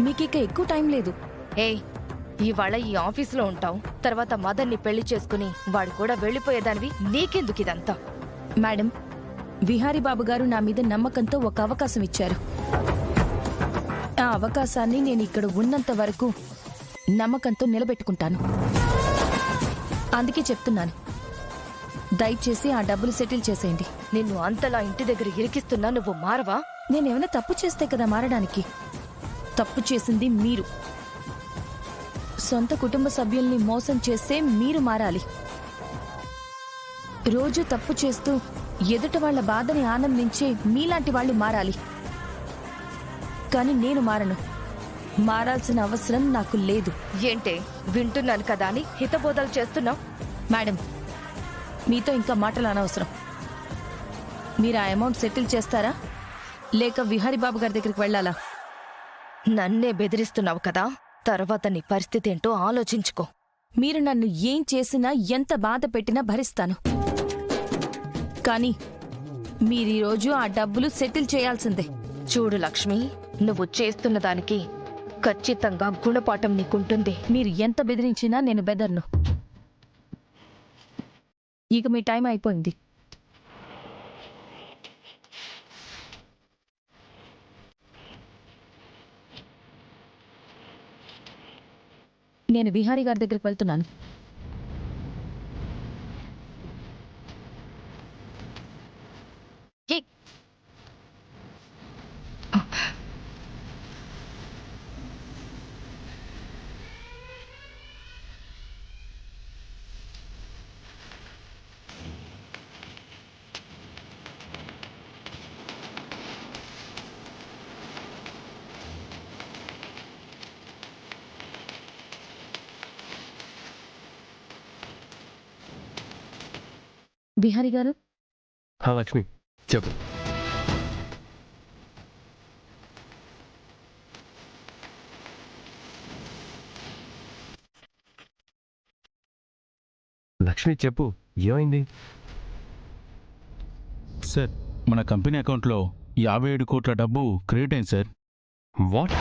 మీకిక ఎక్కువ టైం లేదు. ఏయ్, ఇవాళ ఈ ఆఫీసులో ఉంటావు, తర్వాత మదన్ని పెళ్లి చేసుకుని వాడు కూడా వెళ్ళిపోయేదానివి. నీకెందుకు ఇదంతా? మేడం, విహారీ బాబు గారు నా మీద నమ్మకంతో ఒక అవకాశం ఇచ్చారు. ఆ అవకాశాన్ని నేను ఇక్కడ ఉన్నంత వరకు నమ్మకంతో నిలబెట్టుకుంటాను. అందుకే చెప్తున్నాను, దయచేసి ఆ డబ్బులు సెటిల్ చేసేయండి. నిన్ను అంతలా ఇంటి దగ్గర ఇరికిస్తున్నా నువ్వు మారవా? నేనేమైనా తప్పు చేస్తే కదా మారడానికి. తప్పు చేసింది మీరు. సొంత కుటుంబ సభ్యుల్ని మోసం చేస్తే మీరు మారాలి. రోజు తప్పు చేస్తూ ఎదుట వాళ్ల బాధని ఆనందించే మీలాంటి వాళ్ళు మారాలి. కానీ నేను మారను. మారాల్సిన అవసరం నాకు లేదు. ఏంటే, వింటున్నాను కదా అని హితబోధలు చేస్తున్నావు? మేడం, మీతో ఇంకా మాటలు అనవసరం. మీరు ఆ అమౌంట్ సెటిల్ చేస్తారా, లేక విహారీ బాబు గారి దగ్గరికి వెళ్ళాలా? నన్నే బెదిరిస్తున్నావు కదా, తర్వాత నీ పరిస్థితి ఏంటో ఆలోచించుకో. మీరు నన్ను ఏం చేసినా, ఎంత బాధ పెట్టినా భరిస్తాను. కానీ మీరీరోజు ఆ డబ్బులు సెటిల్ చేయాల్సిందే. చూడు లక్ష్మి, నువ్వు చేస్తున్న దానికి ఖచ్చితంగా గుణపాఠం నీకుంటుంది. మీరు ఎంత బెదిరించినా నేను బెదర్ను. ఇక మీ టైం అయిపోయింది. నేను విహారీ గారి దగ్గరికి వెళ్తున్నాను. ఏయ్, విహారీ గారు, లక్ష్మి చెప్పు. లక్ష్మి చెప్పు, ఏమైంది? సార్, మన కంపెనీ అకౌంట్లో 57 కోట్ల డబ్బు క్రెడిట్ అయింది సార్. వాట్?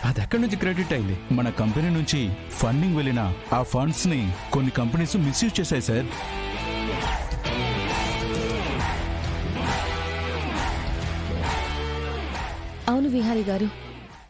అది ఎక్కడి నుంచి క్రెడిట్ అయింది? మన కంపెనీ నుంచి ఫండింగ్ వెళ్ళిన ఆ ఫండ్స్ని కొన్ని కంపెనీస్ మిస్యూజ్ చేశాయి సార్. అవును విహారీ గారు,